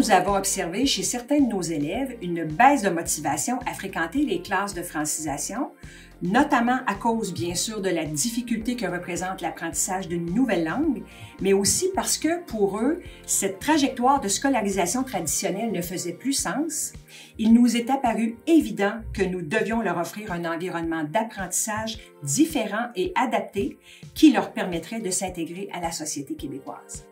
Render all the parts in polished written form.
nous avons observé chez certains de nos élèves une baisse de motivation à fréquenter les classes de francisation, notamment à cause, bien sûr, de la difficulté que représente l'apprentissage d'une nouvelle langue, mais aussi parce que, pour eux, cette trajectoire de scolarisation traditionnelle ne faisait plus sens. Il nous est apparu évident que nous devions leur offrir un environnement d'apprentissage différent et adapté qui leur permettrait de s'intégrer à la société québécoise.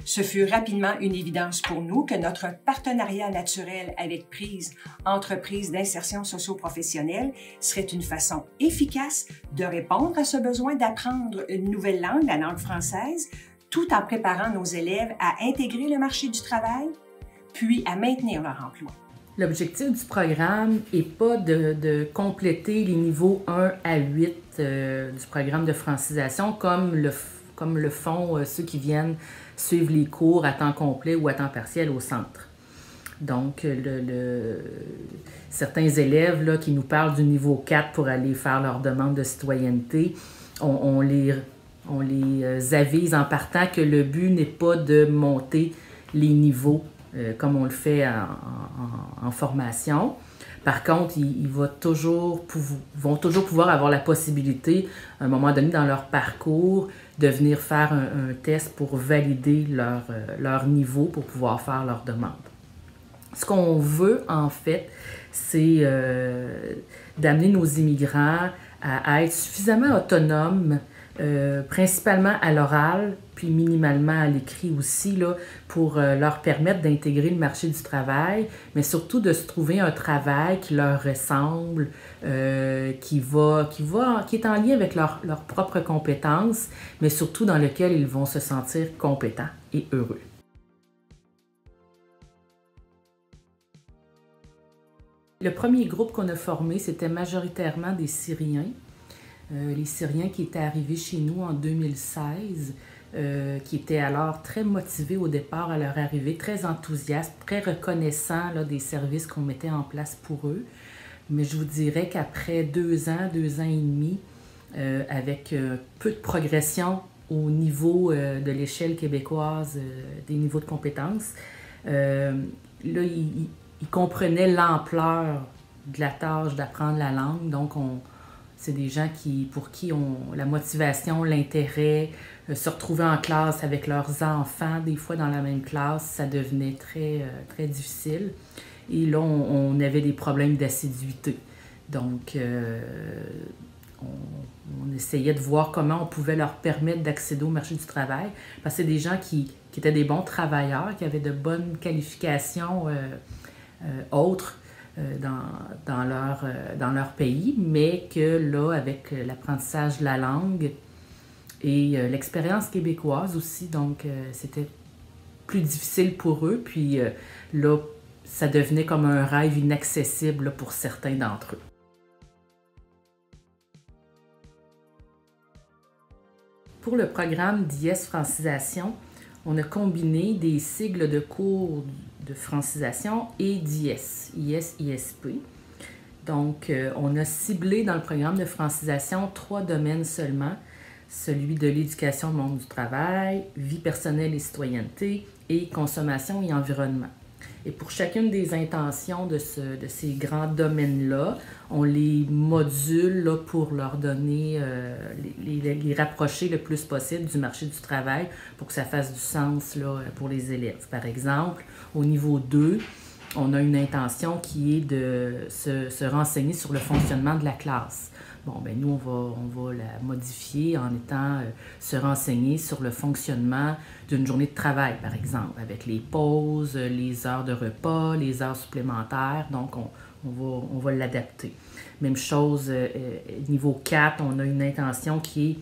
Ce fut rapidement une évidence pour nous que notre partenariat naturel avec Prise, entreprise d'insertion socio-professionnelle, serait une façon efficace de répondre à ce besoin d'apprendre une nouvelle langue, la langue française, tout en préparant nos élèves à intégrer le marché du travail, puis à maintenir leur emploi. L'objectif du programme n'est pas de compléter les niveaux 1 à 8 du programme de francisation comme le font ceux qui viennent suivre les cours à temps complet ou à temps partiel au centre. Donc, certains élèves là, qui nous parlent du niveau 4 pour aller faire leur demande de citoyenneté, on les avise en partant que le but n'est pas de monter les niveaux comme on le fait en formation. Par contre, ils vont toujours pouvoir avoir la possibilité, à un moment donné dans leur parcours, de venir faire un test pour valider leur niveau pour pouvoir faire leur demande. Ce qu'on veut, en fait, c'est d'amener nos immigrants à être suffisamment autonomes, principalement à l'oral, puis minimalement à l'écrit aussi, là, pour leur permettre d'intégrer le marché du travail, mais surtout de se trouver un travail qui leur ressemble, qui est en lien avec leurs propres compétences, mais surtout dans lequel ils vont se sentir compétents et heureux. Le premier groupe qu'on a formé, c'était majoritairement des Syriens. Les Syriens qui étaient arrivés chez nous en 2016, qui étaient alors très motivés au départ à leur arrivée, très enthousiastes, très reconnaissants là, des services qu'on mettait en place pour eux. Mais je vous dirais qu'après 2 ans et demi, avec peu de progression au niveau de l'échelle québécoise des niveaux de compétences, là, ils comprenaient l'ampleur de la tâche d'apprendre la langue. Donc, c'est des gens pour qui la motivation, l'intérêt, se retrouver en classe avec leurs enfants, des fois dans la même classe, ça devenait très difficile. Et là, on avait des problèmes d'assiduité. Donc, on essayait de voir comment on pouvait leur permettre d'accéder au marché du travail. Parce que c'est des gens qui étaient des bons travailleurs, qui avaient de bonnes qualifications autres dans leur pays, mais que là, avec l'apprentissage de la langue et l'expérience québécoise aussi, donc c'était plus difficile pour eux. Puis là, ça devenait comme un rêve inaccessible là, pour certains d'entre eux. Pour le programme d'IS Francisation, on a combiné des sigles de cours de francisation et d'IS, IS-ISP. Donc, on a ciblé dans le programme de francisation 3 domaines seulement, celui de l'éducation au monde du travail, vie personnelle et citoyenneté, et consommation et environnement. Et pour chacune des intentions de ces grands domaines-là, on les module là, pour leur donner, les rapprocher le plus possible du marché du travail pour que ça fasse du sens là, pour les élèves. Par exemple, au niveau 2, on a une intention qui est de se renseigner sur le fonctionnement de la classe. Bon, ben nous, on va la modifier en étant se renseigner sur le fonctionnement d'une journée de travail, par exemple, avec les pauses, les heures de repas, les heures supplémentaires. Donc, on va l'adapter. Même chose, niveau 4, on a une intention qui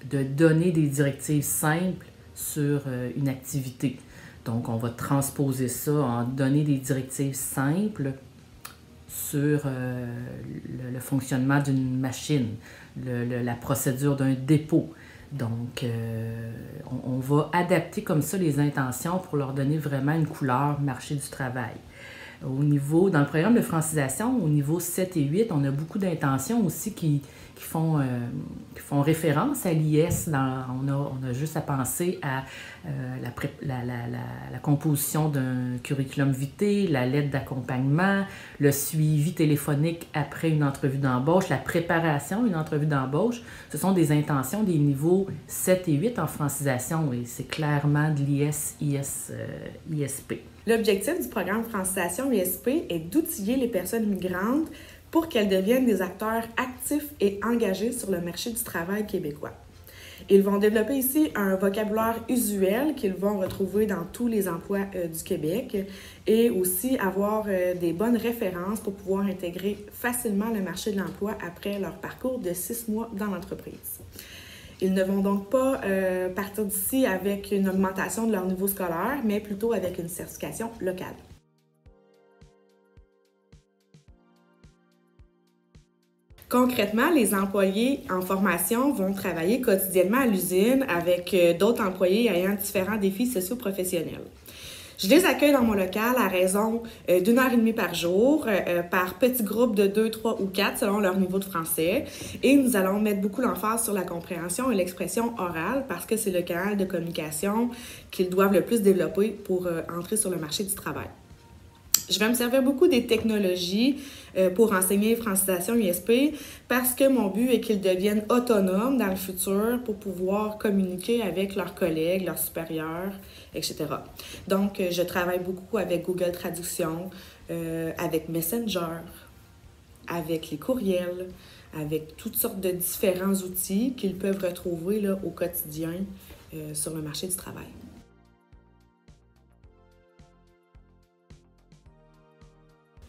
est de donner des directives simples sur une activité. Donc, on va transposer ça en donner des directives simples sur le fonctionnement d'une machine, la procédure d'un dépôt. Donc, on va adapter comme ça les intentions pour leur donner vraiment une couleur marché du travail. Dans le programme de francisation, au niveau 7 et 8, on a beaucoup d'intentions aussi qui qui font référence à l'IS. On a juste à penser à la composition d'un curriculum vitae, la lettre d'accompagnement, le suivi téléphonique après une entrevue d'embauche, la préparation à une entrevue d'embauche. Ce sont des intentions des niveaux 7 et 8 en francisation et c'est clairement de l'IS, ISP. L'objectif du programme Francisation ISP est d'outiller les personnes migrantes pour qu'elles deviennent des acteurs actifs et engagés sur le marché du travail québécois. Ils vont développer ici un vocabulaire usuel qu'ils vont retrouver dans tous les emplois du Québec et aussi avoir des bonnes références pour pouvoir intégrer facilement le marché de l'emploi après leur parcours de 6 mois dans l'entreprise. Ils ne vont donc pas partir d'ici avec une augmentation de leur niveau scolaire, mais plutôt avec une certification locale. Concrètement, les employés en formation vont travailler quotidiennement à l'usine avec d'autres employés ayant différents défis socio-professionnels. Je les accueille dans mon local à raison d'1h30 par jour, par petits groupes de 2, 3 ou 4 selon leur niveau de français. Et nous allons mettre beaucoup l'emphase sur la compréhension et l'expression orale parce que c'est le canal de communication qu'ils doivent le plus développer pour entrer sur le marché du travail. Je vais me servir beaucoup des technologies pour enseigner francisation ISP parce que mon but est qu'ils deviennent autonomes dans le futur pour pouvoir communiquer avec leurs collègues, leurs supérieurs, etc. Donc, je travaille beaucoup avec Google Traduction, avec Messenger, avec les courriels, avec toutes sortes de différents outils qu'ils peuvent retrouver là, au quotidien sur le marché du travail.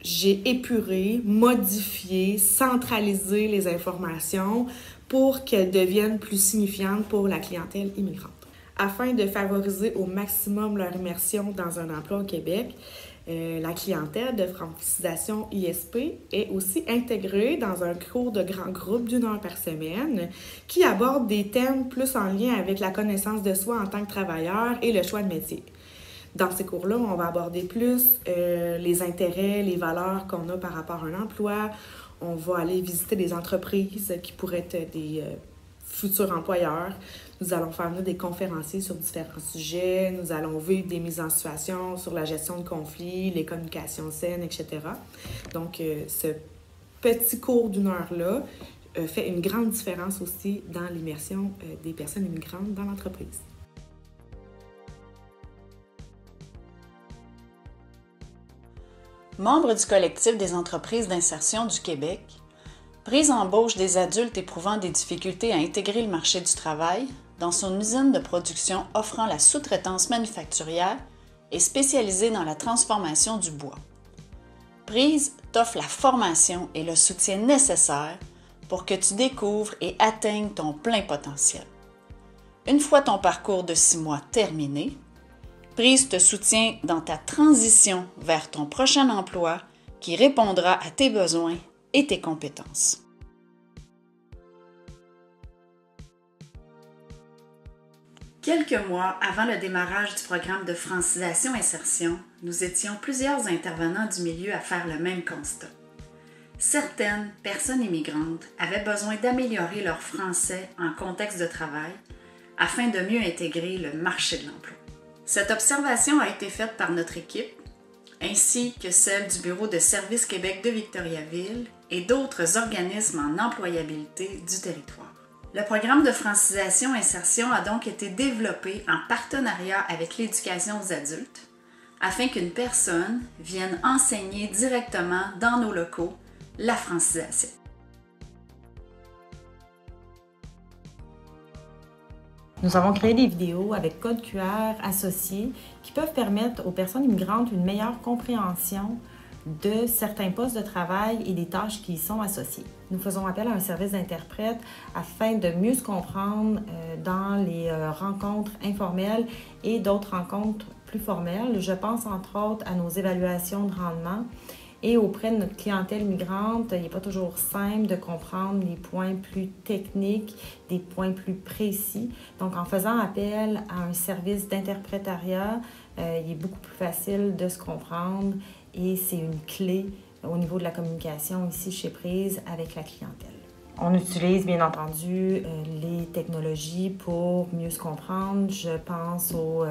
J'ai épuré, modifié, centralisé les informations pour qu'elles deviennent plus signifiantes pour la clientèle immigrante. Afin de favoriser au maximum leur immersion dans un emploi au Québec, la clientèle de francisation ISP est aussi intégrée dans un cours de grand groupe d'1 heure par semaine qui aborde des thèmes plus en lien avec la connaissance de soi en tant que travailleur et le choix de métier. Dans ces cours-là, on va aborder plus les intérêts, les valeurs qu'on a par rapport à un emploi. On va aller visiter des entreprises qui pourraient être des futurs employeurs. Nous allons faire venir des conférenciers sur différents sujets. Nous allons vivre des mises en situation sur la gestion de conflits, les communications saines, etc. Donc, ce petit cours d'1 heure-là fait une grande différence aussi dans l'immersion des personnes immigrantes dans l'entreprise. Membre du collectif des entreprises d'insertion du Québec, Prise embauche des adultes éprouvant des difficultés à intégrer le marché du travail dans son usine de production offrant la sous-traitance manufacturière et spécialisée dans la transformation du bois. Prise t'offre la formation et le soutien nécessaires pour que tu découvres et atteignes ton plein potentiel. Une fois ton parcours de 6 mois terminé, Prise te soutient dans ta transition vers ton prochain emploi qui répondra à tes besoins et tes compétences. Quelques mois avant le démarrage du programme de francisation-insertion, nous étions plusieurs intervenants du milieu à faire le même constat. Certaines personnes immigrantes avaient besoin d'améliorer leur français en contexte de travail afin de mieux intégrer le marché de l'emploi. Cette observation a été faite par notre équipe, ainsi que celle du Bureau de Service Québec de Victoriaville et d'autres organismes en employabilité du territoire. Le programme de francisation-insertion a donc été développé en partenariat avec l'éducation aux adultes afin qu'une personne vienne enseigner directement dans nos locaux la francisation. Nous avons créé des vidéos avec code QR associés qui peuvent permettre aux personnes immigrantes une meilleure compréhension de certains postes de travail et des tâches qui y sont associées. Nous faisons appel à un service d'interprète afin de mieux se comprendre dans les rencontres informelles et d'autres rencontres plus formelles. Je pense entre autres à nos évaluations de rendement. Et auprès de notre clientèle migrante, il n'est pas toujours simple de comprendre les points plus techniques, des points plus précis. Donc, en faisant appel à un service d'interprétariat, il est beaucoup plus facile de se comprendre et c'est une clé au niveau de la communication ici chez Prise avec la clientèle. On utilise bien entendu les technologies pour mieux se comprendre. Je pense aux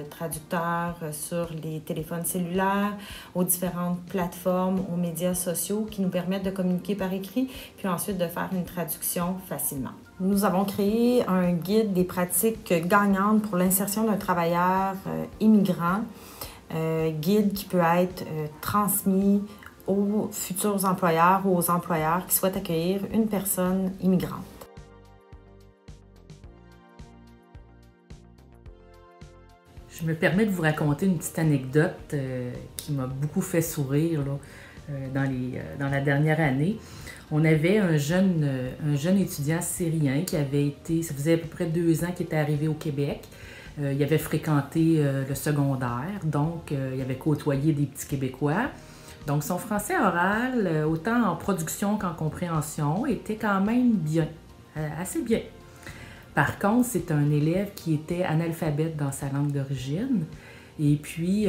traducteurs sur les téléphones cellulaires, aux différentes plateformes, aux médias sociaux qui nous permettent de communiquer par écrit, puis ensuite de faire une traduction facilement. Nous avons créé un guide des pratiques gagnantes pour l'insertion d'un travailleur immigrant, guide qui peut être transmis aux futurs employeurs ou aux employeurs qui souhaitent accueillir une personne immigrante. Je me permets de vous raconter une petite anecdote qui m'a beaucoup fait sourire là, dans la dernière année. On avait un jeune étudiant syrien qui avait été, ça faisait à peu près 2 ans qu'il était arrivé au Québec. Il avait fréquenté le secondaire, donc il avait côtoyé des petits Québécois. Donc, son français oral, autant en production qu'en compréhension, était quand même bien, assez bien. Par contre, c'est un élève qui était analphabète dans sa langue d'origine. Et puis,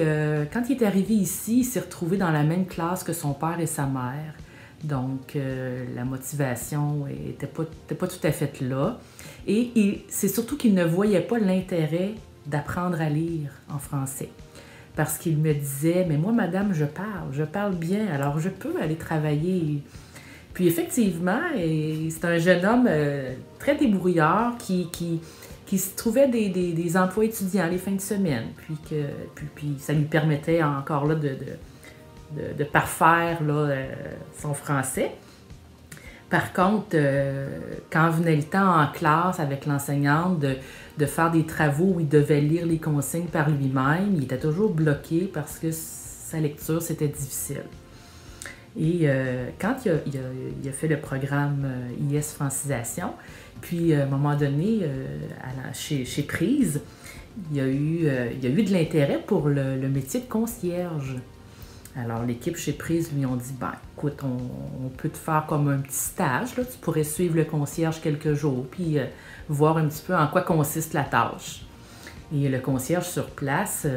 quand il est arrivé ici, il s'est retrouvé dans la même classe que son père et sa mère. Donc, la motivation n'était pas tout à fait là. Et c'est surtout qu'il ne voyait pas l'intérêt d'apprendre à lire en français. Parce qu'il me disait, mais moi, madame, je parle bien, alors je peux aller travailler. Puis effectivement, c'est un jeune homme très débrouillard qui se trouvait des emplois étudiants les fins de semaine, puis ça lui permettait encore là de parfaire là, son français. Par contre, quand venait le temps en classe avec l'enseignante de faire des travaux où il devait lire les consignes par lui-même, il était toujours bloqué parce que sa lecture, c'était difficile. Et quand il a fait le programme IS Francisation, puis à un moment donné, chez Prise, il y a eu de l'intérêt pour le métier de concierge. Alors, l'équipe chez Prise lui ont dit, ben, écoute, on peut te faire comme un petit stage, là. Tu pourrais suivre le concierge quelques jours, puis voir un petit peu en quoi consiste la tâche. Et le concierge sur place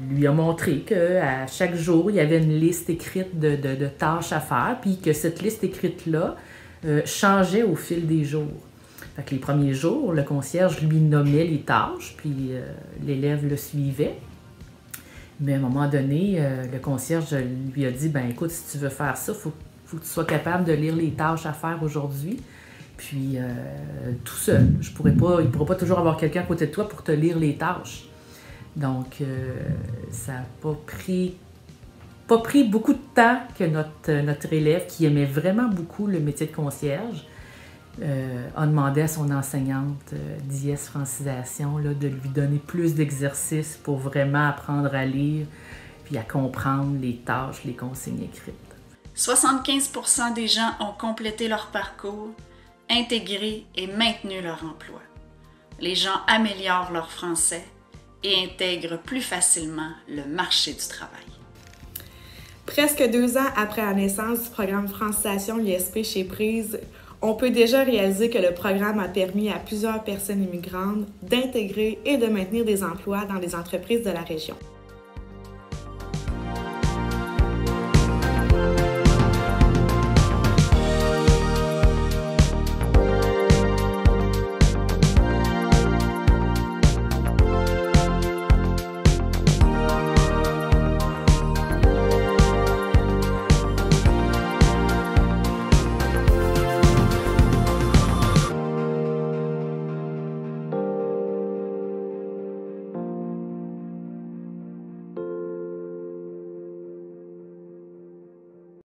lui a montré qu'à chaque jour, il y avait une liste écrite de tâches à faire, puis que cette liste écrite-là changeait au fil des jours. Fait que les premiers jours, le concierge lui nommait les tâches, puis l'élève le suivait. Mais à un moment donné, le concierge lui a dit, ben écoute, si tu veux faire ça, il faut que tu sois capable de lire les tâches à faire aujourd'hui. Puis tout seul. Il ne pourra pas toujours avoir quelqu'un à côté de toi pour te lire les tâches. Donc, ça n'a pas pris beaucoup de temps que notre élève, qui aimait vraiment beaucoup le métier de concierge, a demandé à son enseignante d'IS Francisation là, de lui donner plus d'exercices pour vraiment apprendre à lire puis à comprendre les tâches, les consignes écrites. 75% des gens ont complété leur parcours, intégré et maintenu leur emploi. Les gens améliorent leur français et intègrent plus facilement le marché du travail. Presque 2 ans après la naissance du programme Francisation ISP chez Prise, on peut déjà réaliser que le programme a permis à plusieurs personnes immigrantes d'intégrer et de maintenir des emplois dans les entreprises de la région.